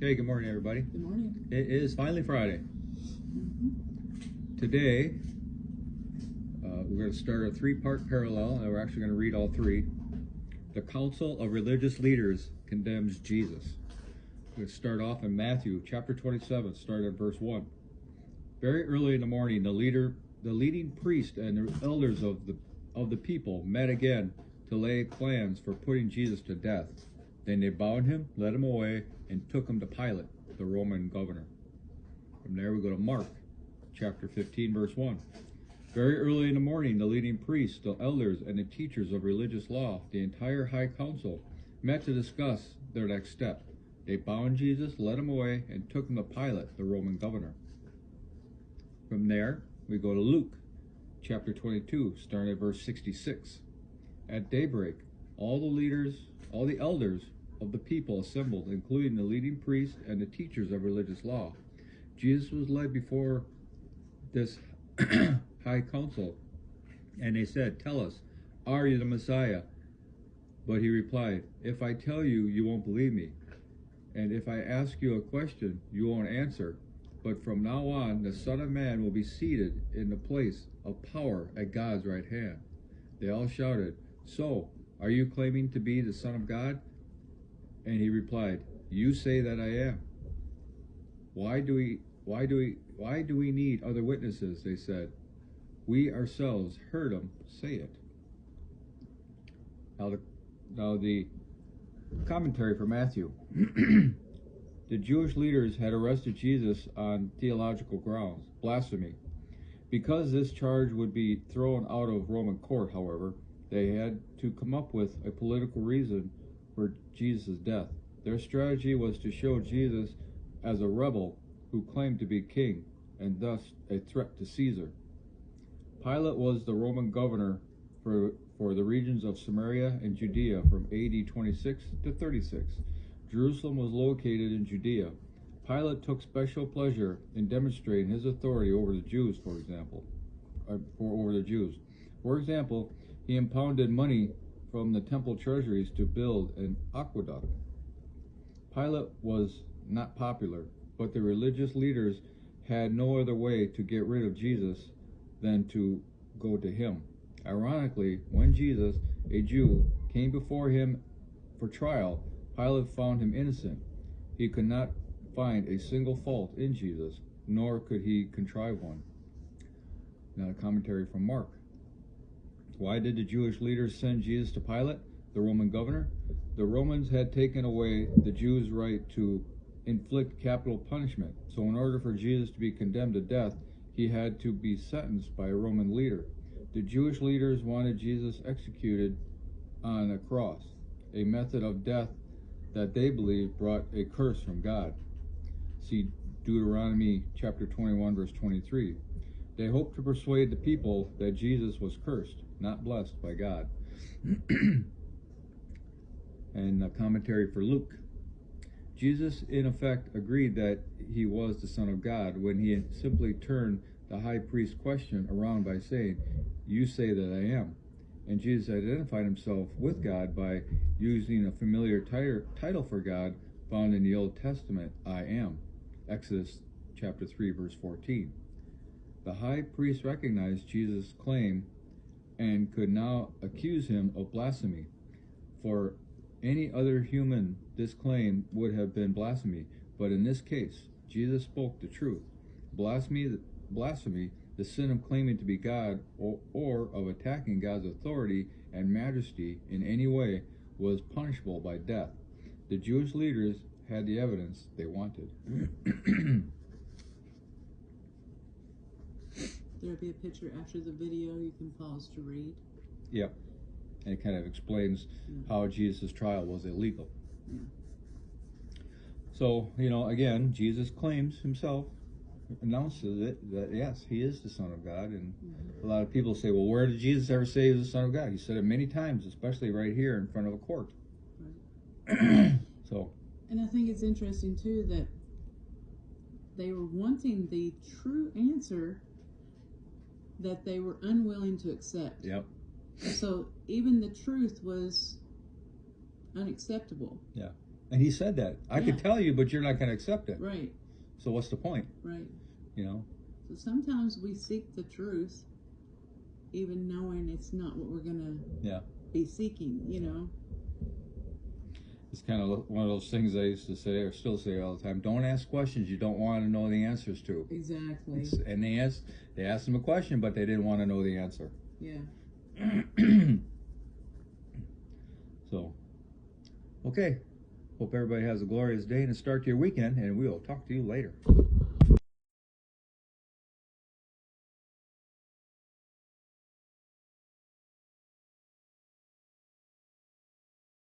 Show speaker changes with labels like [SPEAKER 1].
[SPEAKER 1] Hey, good morning, everybody.
[SPEAKER 2] Good morning.
[SPEAKER 1] It is finally Friday. Today, we're going to start a three-part parallel, and we're actually going to read all three. The Council of Religious Leaders condemns Jesus. We're going to start off in Matthew chapter 27, start at verse 1. Very early in the morning, the leading priest and the elders of the people met again to lay plans for putting Jesus to death. Then they bound him, led him away, and took him to Pilate, the Roman governor. From there we go to Mark, chapter 15, verse 1. Very early in the morning, the leading priests, the elders, and the teachers of religious law, the entire high council, met to discuss their next step. They bound Jesus, led him away, and took him to Pilate, the Roman governor. From there, we go to Luke, chapter 22, starting at verse 66. At daybreak, all the elders of the people assembled, including the leading priests and the teachers of religious law. Jesus was led before this high council, and they said, "Tell us, are you the Messiah?" But he replied, "If I tell you, you won't believe me. And if I ask you a question, you won't answer. But from now on, the Son of Man will be seated in the place of power at God's right hand." They all shouted, "So, are you claiming to be the Son of God?" And he replied, "You say that I am." Why do we need other witnesses?" They said. "We ourselves heard him say it." Now the commentary for Matthew. The Jewish leaders had arrested Jesus on theological grounds, blasphemy. Because this charge would be thrown out of Roman court, however, they had to come up with a political reason for Jesus' death. Their strategy was to show Jesus as a rebel who claimed to be king, and thus a threat to Caesar. Pilate was the Roman governor for the regions of Samaria and Judea from AD 26 to 36. Jerusalem was located in Judea. Pilate took special pleasure in demonstrating his authority over the Jews, For example, he impounded money from the temple treasuries to build an aqueduct. Pilate was not popular, but the religious leaders had no other way to get rid of Jesus than to go to him. Ironically, when Jesus, a Jew, came before him for trial, Pilate found him innocent. He could not find a single fault in Jesus, nor could he contrive one. Now a commentary from Mark. Why did the Jewish leaders send Jesus to Pilate, the Roman governor? The Romans had taken away the Jews' right to inflict capital punishment, so in order for Jesus to be condemned to death, he had to be sentenced by a Roman leader. The Jewish leaders wanted Jesus executed on a cross, a method of death that they believed brought a curse from God. See Deuteronomy chapter 21, verse 23. They hoped to persuade the people that Jesus was cursed, not blessed by God. And a commentary for Luke. Jesus, in effect, agreed that he was the Son of God when he simply turned the high priest's question around by saying, "You say that I am." And Jesus identified himself with God by using a familiar title for God found in the Old Testament, "I am." Exodus chapter 3, verse 14. The high priest recognized Jesus' claim and could now accuse him of blasphemy. For any other human, this claim would have been blasphemy, but in this case, Jesus spoke the truth. Blasphemy, the sin of claiming to be God or of attacking God's authority and majesty in any way, was punishable by death. The Jewish leaders had the evidence they wanted.
[SPEAKER 2] There'll be a picture after the video you can pause to read.
[SPEAKER 1] Yep. And it kind of explains how Jesus' trial was illegal.
[SPEAKER 2] Yeah.
[SPEAKER 1] So, again, Jesus claims himself, announces it, that yes, he is the Son of God. And a lot of people say, well, where did Jesus ever say he was the Son of God? He said it many times, especially right here in front of a court.
[SPEAKER 2] Right.
[SPEAKER 1] So.
[SPEAKER 2] And I think it's interesting, too, that they were wanting the true answer that they were unwilling to accept.
[SPEAKER 1] Yep.
[SPEAKER 2] So even the truth was unacceptable.
[SPEAKER 1] Yeah. And he said that. I could tell you, but you're not going to accept it.
[SPEAKER 2] Right.
[SPEAKER 1] So what's the point?
[SPEAKER 2] Right.
[SPEAKER 1] You know?
[SPEAKER 2] So sometimes we seek the truth, even knowing it's not what we're going to be seeking, you know?
[SPEAKER 1] It's kind of one of those things I used to say, or still say all the time. Don't ask questions you don't want to know the answers to.
[SPEAKER 2] Exactly.
[SPEAKER 1] And they asked them a question, but they didn't want to know the answer.
[SPEAKER 2] Yeah.
[SPEAKER 1] So, okay. Hope everybody has a glorious day and a start to your weekend, and we'll talk to you later.